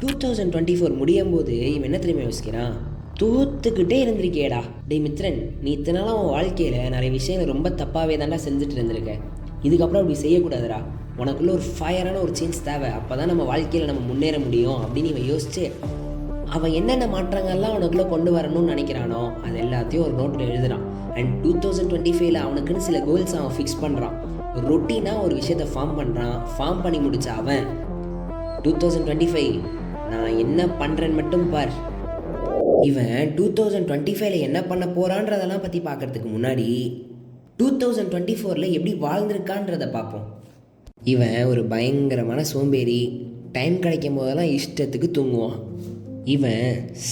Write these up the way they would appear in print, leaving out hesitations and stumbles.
2024 முடியும் போது இவன் என்ன தெரியுமா யோசிக்கிறான், தூத்துக்கிட்டே இருந்திருக்கேடா. டே மித்ரன், நீ இத்தனை நாள் உன் வாழ்க்கையில் நிறைய விஷயங்கள் ரொம்ப தப்பாகவே தாண்டா செஞ்சுட்டு இருந்திருக்க. இதுக்கப்புறம் அப்படி செய்யக்கூடாதுடா. உனக்குள்ள ஒரு ஃபயரான ஒரு சேஞ்ச் தேவை. அப்போ தான் நம்ம வாழ்க்கையில் நம்ம முன்னேற முடியும் அப்படின்னு இவன் யோசிச்சு அவன் என்னென்ன மாற்றங்கள்லாம் அவனுக்குள்ளே கொண்டு வரணும்னு நினைக்கிறானோ அது எல்லாத்தையும் ஒரு நோட்டில் எழுதுறான். அண்ட் 2025 அவனுக்குன்னு சில கோல்ஸ் அவன் ஃபிக்ஸ் பண்ணுறான். ஒரு ரொட்டீனாக ஒரு விஷயத்தை ஃபார்ம் பண்ணுறான். ஃபார்ம் பண்ணி முடிச்ச அவன் 2025 நான் என்ன பண்ணுறேன்னு மட்டும் பார். இவன் 2025 என்ன பண்ண போகிறான்றதெல்லாம் பற்றி பார்க்குறதுக்கு முன்னாடி 2024 எப்படி வாழ்ந்திருக்கான்றதை பார்ப்போம். இவன் ஒரு பயங்கரமான சோம்பேறி. டைம் கிடைக்கும் போதெல்லாம் இஷ்டத்துக்கு தூங்குவான். இவன்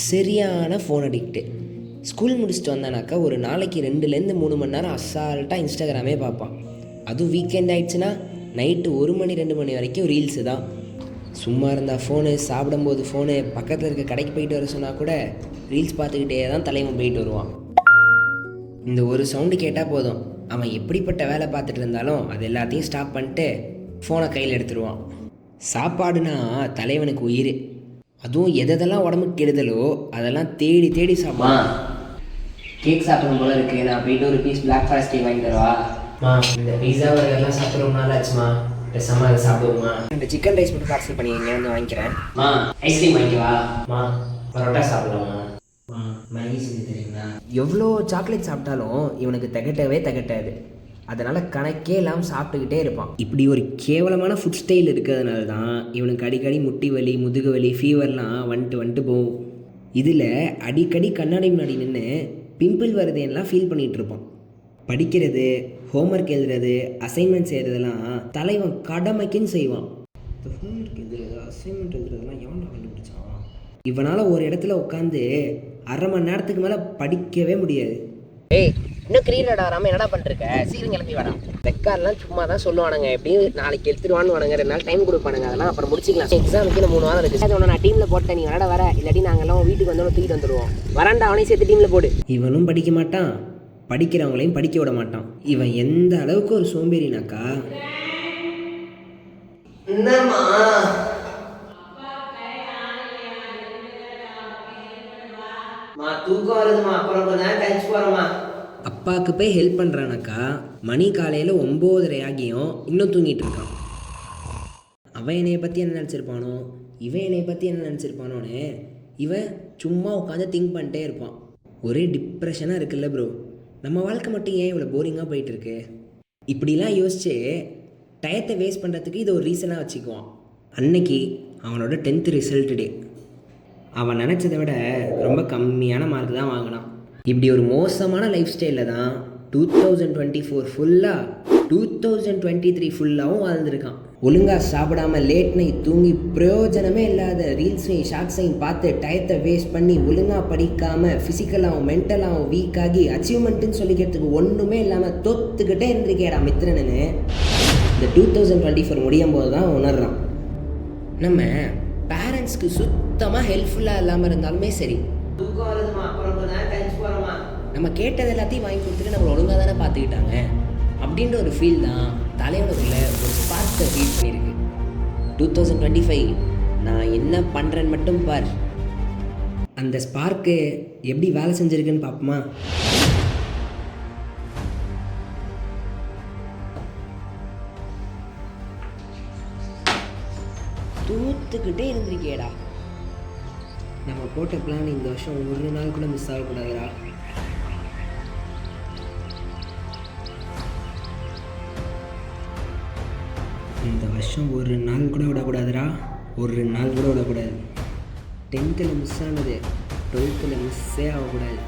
சரியான ஃபோன் அடிக்ட்டு. ஸ்கூல் முடிச்சுட்டு வந்தானாக்கா ஒரு நாளைக்கு 2லேருந்து 3 மணி நேரம் அசால்ட்டாக இன்ஸ்டாகிராமே பார்ப்பான். அதுவும் வீக்கெண்ட் ஆகிடுச்சுன்னா நைட்டு 1 மணி 2 மணி வரைக்கும் ரீல்ஸு தான். சும்மா இருந்தால் ஃபோனு, சாப்பிடும்போது ஃபோனு, பக்கத்தில் இருக்க கடைக்கு போயிட்டு வர சொன்னால் கூட ரீல்ஸ் பார்த்துக்கிட்டே தான் தலைவன் போயிட்டு வருவான். இந்த ஒரு சவுண்டு கேட்டால் போதும், அவன் எப்படிப்பட்ட வேலை பார்த்துட்டு இருந்தாலும் அது எல்லாத்தையும் ஸ்டாப் பண்ணிட்டு ஃபோனை கையில் எடுத்துருவான். சாப்பாடுனா தலைவனுக்கு உயிர். அதுவும் எதெல்லாம் உடம்புக்கு கெடுதலோ அதெல்லாம் தேடி தேடி சாப்பிடுவான். கேக் சாப்பிடணும் போல இருக்குது, நான் போயிட்டு ஒரு பீஸ் பிளாக் ஃபாரஸ்ட் கேக் வாங்கி தருவா. இந்த பீஸா பர்கர்லாம் சாப்பிட்ற ரொம்ப நாள் ஆச்சுமா. பேசாமல் அதை சாப்பிடுவோம்மா. இந்த சிக்கன் ரைஸ் மட்டும் பார்சல் பண்ணி இங்கே வந்து வாங்கிக்கிறேன். ஐஸ்கிரீம் வாங்கிக்கவா. பரோட்டா சாப்பிடலாமா. மேகி செஞ்சு தெரியுங்களா. எவ்வளோ சாக்லேட் சாப்பிட்டாலும் இவனுக்கு திகட்டாது. அதனால் கணக்கே இல்லாமல் சாப்பிட்டுக்கிட்டே இருப்பான். இப்படி ஒரு கேவலமான ஃபுட் ஸ்டைல் இருக்கிறதுனால தான் இவனுக்கு அடிக்கடி முட்டி வலி, முதுகு வலி, ஃபீவர்லாம் வந்துட்டு போகும். இதில் அடிக்கடி கண்ணாடி முன்னாடி நின்று பிம்பிள் வருதுன்னெலாம் ஃபீல் பண்ணிகிட்டு இருப்பான். படிக்கிறது, ஹோம்ஒர்க் எழுதுறது, அசைன்மெண்ட் செய்கிறதெல்லாம் தலைவன் கடமைக்குன்னு செய்வான். இந்த ஹோம்ஒர்க் எழுதுறது, அசைன்மெண்ட் எழுதுறதெல்லாம் எவன் கண்டுபிடிச்சான்? இவனால் ஒரு இடத்துல உட்காந்து 1/2 மணி நேரத்துக்கு மேலே படிக்கவே முடியாது. ஏய், இன்னும் கிரீன் வராமல் என்னடா பண்ணிருக்க? சீக்கிரம் கிளம்பி வேணாம். ரெக்கார்ட்லாம் சும்மா தான் சொல்லுவானுங்க, எப்படியும் நாளைக்கு எடுத்துருவான்னு வானுங்க. 2 நாள் டைம் கொடுப்பானுங்க, அதெல்லாம் அப்புறம் முடிச்சிக்கலாம். எக்ஸாமுக்கு 3 வாரம் இருக்குது. அதை நான் டீமில் போட்டேன், நீ விளாட வர, இல்லாட்டி நாங்கள்லாம் வீட்டுக்கு வந்தோன்னு தூக்கிட்டு வந்துடுவோம். வராண்டா, அவனையும் சேர்த்து டீமில் போடு. இவனும் படிக்க மாட்டான், படிக்கிறவங்களையும் படிக்க விட மாட்டான். இவன் எந்த அளவுக்கு ஒரு சோம்பேறினாக்கா, தூக்கம் வருதுமா, அப்புறம் கொஞ்ச நேரம் கழிச்சு போறோமா. அப்பாவுக்கு போய் ஹெல்ப் பண்ணுறானாக்கா மணி காலையில் 9:30 ஆகியும் இன்னும் தூங்கிட்டு இருக்கான். அவன் என்னைய பற்றி என்ன நினச்சிருப்பானோ, இவன் என்னைய பற்றி என்ன நினச்சிருப்பானோன்னு இவன் சும்மா உட்காந்து திங்க் பண்ணிட்டே இருப்பான். ஒரே டிப்ரெஷனாக இருக்குல்ல ப்ரோ. நம்ம வாழ்க்கை மட்டும் ஏன் இவ்வளோ போரிங்காக போயிட்டுருக்கு? இப்படிலாம் யோசிச்சு டயத்தை வேஸ்ட் பண்ணுறதுக்கு இதை ஒரு ரீசனாக வச்சுக்குவான். அன்னைக்கு அவனோட 10th ரிசல்ட் டே. அவன் நினச்சதை விட ரொம்ப கம்மியான மார்க் தான் வாங்கினான். இப்படி ஒரு மோசமான லைஃப் ஸ்டைலில் தான் 2024 ஃபுல்லாக 2023 ஃபுல்லாகவும் வாழ்ந்துருக்கான். ஒழுங்காக சாப்பிடாம லேட் நைட் தூங்கி பிரயோஜனமே இல்லாத ரீல்ஸையும் ஷார்ட்ஸையும் பார்த்து டயத்தை வேஸ்ட் பண்ணி ஒழுங்காக படிக்காமல் ஃபிசிக்கலாகவும் மென்டலாகவும் வீக்காகி அச்சீவ்மெண்ட்டுன்னு சொல்லிக்கிறதுக்கு ஒன்றுமே இல்லாமல் தொத்துக்கிட்டே இருந்திருக்கேடா மித்ரனு இந்த 2024 முடியும் போது தான் உணர்றான். நம்ம பேரண்ட்ஸ்க்கு சுத்தமாக ஹெல்ப்ஃபுல்லாக இல்லாமல் இருந்தாலுமே சரி, தூக்கம் வருதுமா, அப்புறம் கொஞ்ச நேரம் கழிச்சு போகிறோமா, நம்ம கேட்டது எல்லாத்தையும் வாங்கி கொடுத்துட்டு நம்மளை ஒழுங்காக தானே பார்த்துக்கிட்டாங்க அப்படின்ற ஒரு ஃபீல் தான் தலைவனுக்குள்ள ஒரு ஸ்பார்க்கை ஃபீல் பண்ணியிருக்கு. 2025 நான் என்ன பண்ணுறேன்னு மட்டும் பார். அந்த ஸ்பார்க்கு எப்படி வேலை செஞ்சுருக்குன்னு பார்ப்போமா. தூத்துக்கிட்டே இருந்திருக்கேடா. நம்ம போட்ட பிளான் இந்த வருஷம் ஒரு நாள் கூட மிஸ் ஆகக்கூடாதுடா. இந்த வருஷம் ஒரு நாள் கூட விடக்கூடாதுடா. ஒரு நாள் கூட விடக்கூடாது. 10th மிஸ் ஆனது 12th மிஸ்ஸே ஆகக்கூடாது.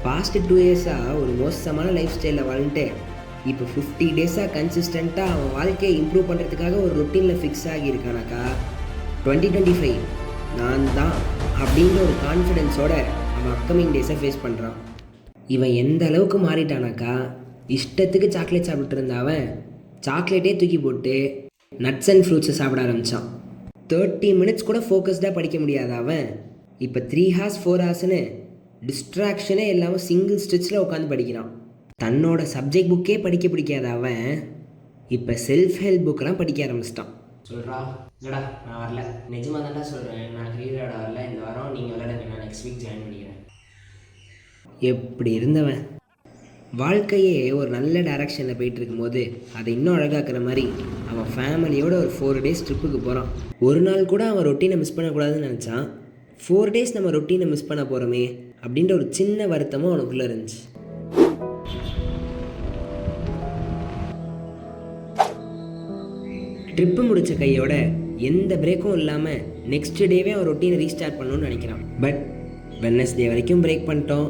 பாஸ்ட் 2 இயர்ஸாக ஒரு மோசமான லைஃப் ஸ்டைலில் வாழ்ந்துட்டு இப்போ 50 டேஸாக கன்சிஸ்டண்ட்டாக அவன் வாழ்க்கையை இம்ப்ரூவ் பண்ணுறதுக்காக ஒரு ரொட்டீனில் ஃபிக்ஸ் ஆகியிருக்கானாக்கா 2025 நான் தான் அப்படின்ற ஒரு கான்ஃபிடென்ஸோட அவன் அப்கமிங் டேஸை ஃபேஸ் பண்ணுறான். இவன் எந்த அளவுக்கு மாறிட்டானாக்கா, இஷ்டத்துக்கு சாக்லேட் சாப்பிட்டு இருந்த அவன் சாக்லேட்டே தூக்கி போட்டு நட்ஸ் அண்ட் ஃப்ரூட்ஸை சாப்பிட ஆரம்பித்தான். 30 மினிட்ஸ் கூட ஃபோக்கஸ்டாக படிக்க முடியாத அவன் இப்போ 3 hours 4 hours டிஸ்ட்ராக்ஷனே இல்லாமல் சிங்கிள் ஸ்டிச்சில் உட்காந்து படிக்கிறான். தன்னோட சப்ஜெக்ட் புக்கே படிக்க பிடிக்காத அவன் இப்போ செல்ஃப் ஹெல்ப் புக்கெல்லாம் படிக்க ஆரம்பிச்சிட்டான். சொல்கிறா இல்லடா நான் வரல, நிஜமாக தான்டா சொல்கிறேன், நான் கிரிக்கெட் ஆட வரல, இந்த வாரம் நீங்கள் விளையாடுங்க, நான் நெக்ஸ்ட் வீக் ஜாயின் பண்ணிக்கிறேன். எப்படி இருந்தவன் வாழ்க்கையே ஒரு நல்ல டைரக்ஷனில் போயிட்டு இருக்கும்போது அதை இன்னும் அழகாக்குற மாதிரி அவன் ஃபேமிலியோட ஒரு 4 days ட்ரிப்புக்கு போகிறான். ஒரு நாள் கூட அவன் ரொட்டீனை மிஸ் பண்ணக்கூடாதுன்னு நினச்சான். 4 days நம்ம ரொட்டீனை மிஸ் பண்ண போகிறோமே அப்படின்ற ஒரு சின்ன வருத்தமும் அவனுக்குள்ளே இருந்துச்சு. ட்ரிப்பு முடித்த கையோட எந்த பிரேக்கும் இல்லாமல் நெக்ஸ்ட் டேவே அவன் ரொட்டீனை ரீஸ்டார்ட் பண்ணணும்னு நினைக்கிறான். பட் வெட்னஸ்டே வரைக்கும் பிரேக் பண்ணிட்டோம்.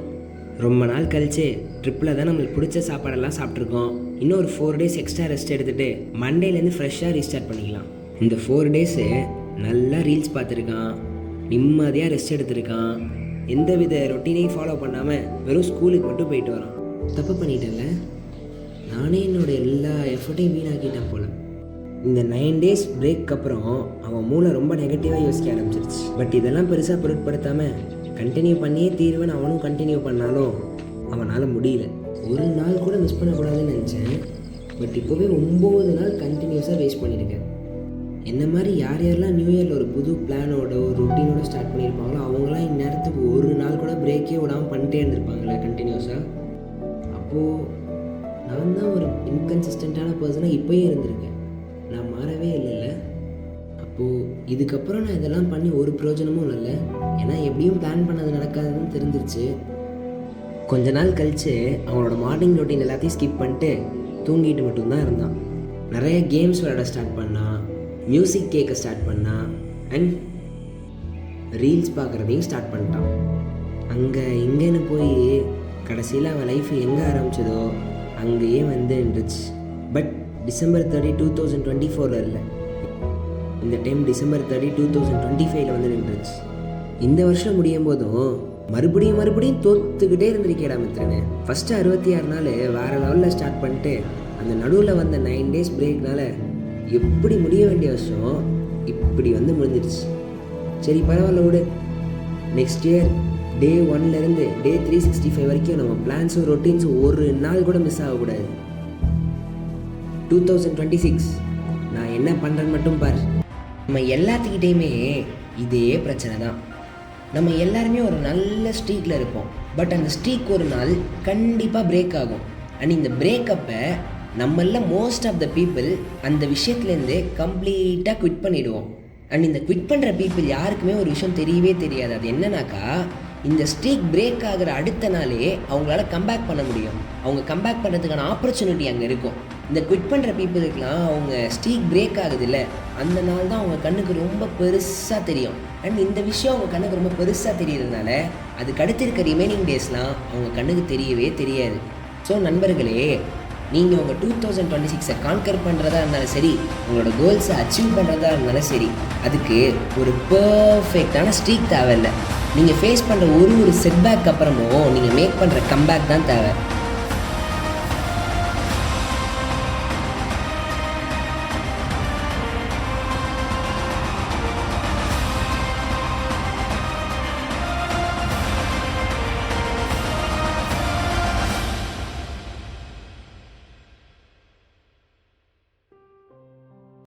ரொம்ப நாள் கழிச்சு ட்ரிப்பில் தான் நம்மளுக்கு பிடிச்ச சாப்பாடெல்லாம் சாப்பிட்ருக்கோம். இன்னும் ஒரு 4 days எக்ஸ்ட்ரா ரெஸ்ட் எடுத்துகிட்டு மண்டேலேருந்து ஃப்ரெஷ்ஷாக ரீஸ்டார்ட் பண்ணிக்கலாம். இந்த 4 days நல்லா ரீல்ஸ் பார்த்துருக்கான், நிம்மதியாக ரெஸ்ட் எடுத்திருக்கான், எந்த வித ரொட்டீனையும் ஃபாலோ பண்ணாமல் வெறும் ஸ்கூலுக்கு மட்டும் போயிட்டு வரான். தப்பு பண்ணிட்டேன்ல, நானே என்னோடய எல்லா எஃபர்ட்டையும் வீணாக்கிட்டேன் போல். இந்த 9 days பிரேக் அப்புறம் அவன் மூளை ரொம்ப நெகட்டிவாக யோசிக்க ஆரம்பிச்சிருச்சு. பட் இதெல்லாம் பெருசாக பொருட்படுத்தாமல் கண்டினியூ பண்ணியே தீர்வுன்னு அவனும் கண்டினியூ பண்ணாலும் அவனால் முடியல. ஒரு நாள் கூட மிஸ் பண்ணக்கூடாதுன்னு நினச்சேன். பட் இப்போவே 9 நாள் கண்டினியூஸாக வேஸ்ட் பண்ணியிருக்கேன். என்ன மாதிரி யார் யாரெல்லாம் நியூ இயரில் ஒரு புது பிளானோட ஒரு ரொட்டீனோட ஸ்டார்ட் பண்ணியிருப்பாங்களோ அவங்களாம் இந்நேரத்துக்கு ஒரு நாள் கூட பிரேக்கே விடாமல் பண்ணிட்டே இருந்திருப்பாங்களே கண்டினியூஸாக. அப்போது நான் தான் ஒரு இன்கன்சிஸ்டண்ட்டான பர்சனாக இப்போயே இருந்திருக்கேன். நான் மாறவே இல்லைல்ல. அப்போது இதுக்கப்புறம் நான் இதெல்லாம் பண்ணி ஒரு பிரயோஜனமும் இல்லை. ஏன்னா எப்படியும் பிளான் பண்ணது நடக்காதுன்னு தெரிஞ்சிருச்சு. கொஞ்ச நாள் கழித்து அவனோட மார்னிங் ரொட்டீன் எல்லாத்தையும் ஸ்கிப் பண்ணிட்டு தூங்கிட்டு மட்டும்தான் இருந்தான். நிறைய கேம்ஸ் விளையாட ஸ்டார்ட் பண்ணான், மியூசிக் கேட்க ஸ்டார்ட் பண்ணான், அண்ட் ரீல்ஸ் பார்க்குறதையும் ஸ்டார்ட் பண்ணிட்டான். அங்கே இங்கேன்னு போய் கடைசியில் அவன் லைஃப் எங்கே ஆரம்பிச்சதோ அங்கேயே வந்து நின்றுச்சு. பட் December 30, 2024 இல்லை, இந்த டைம் December 30, 2025 வந்து நின்றுச்சு. இந்த வருஷம் முடியும் போதும் மறுபடியும் தோத்துக்கிட்டே இருந்திருக்கேடா மித்ரனே. ஃபஸ்ட்டு 66 நாள் வேறு லெவலில் ஸ்டார்ட் பண்ணிட்டு அந்த நடுவில் வந்த 9 days பிரேக்னால எப்படி முடிய வேண்டிய வருஷம் இப்படி வந்து முடிஞ்சிருச்சு. சரி பரவாயில்ல விடு. நெக்ஸ்ட் இயர் டே 1லேருந்து டே 365 வரைக்கும் நம்ம பிளான்ஸும் ரொட்டீன்ஸும் ஒரு நாள் கூட மிஸ் ஆகக்கூடாது. 2026 நான் என்ன பண்ணுறேன்னு மட்டும் பாரு. நம்ம எல்லாத்துக்கிட்டேயுமே இதே பிரச்சனை தான். நம்ம எல்லாருமே ஒரு நல்ல ஸ்ட்ரீக்கில் இருப்போம். பட் அந்த ஸ்ட்ரீக் ஒரு நாள் கண்டிப்பாக பிரேக் ஆகும். அண்ட் இந்த பிரேக்கப்பை நம்மள மோஸ்ட் ஆஃப் த பீப்புள் அந்த விஷயத்துலேருந்து கம்ப்ளீட்டாக குவிட் பண்ணிவிடுவோம். அண்ட் இந்த குவிட் பண்ணுற பீப்புள் யாருக்குமே ஒரு விஷயம் தெரியவே தெரியாது. அது என்னன்னாக்கா, இந்த ஸ்ட்ரீக் பிரேக் ஆகிற அடுத்த நாளே அவங்களால கம்பேக் பண்ண முடியும். அவங்க கம்பேக் பண்ணுறதுக்கான ஆப்பர்ச்சுனிட்டி அங்கே இருக்கும். இந்த குவிட் பண்ணுற பீப்புளுக்கெலாம் அவங்க ஸ்ட்ரீக் பிரேக் ஆகுது இல்லை, அந்த நாள் தான் அவங்க கண்ணுக்கு ரொம்ப பெருசாக தெரியும். அண்ட் இந்த விஷயம் அவங்க கண்ணுக்கு ரொம்ப பெருசாக தெரியறதுனால அதுக்கு அடுத்து இருக்க ரிமைனிங் டேஸ்லாம் அவங்க கண்ணுக்கு தெரியவே தெரியாது. ஸோ நண்பர்களே, நீங்கள் உங்கள் 2026 கான்கர் பண்ணுறதா இருந்தாலும் சரி, உங்களோட கோல்ஸை அச்சீவ் பண்ணுறதா இருந்தாலும் சரி, அதுக்கு ஒரு பர்ஃபெக்டான ஸ்ட்ரீக் தேவையில்லை. நீங்கள் ஃபேஸ் பண்ணுற ஒரு செட்பேக் அப்புறமும் நீங்கள் மேக் பண்ணுற கம்பேக் தான் தேவை.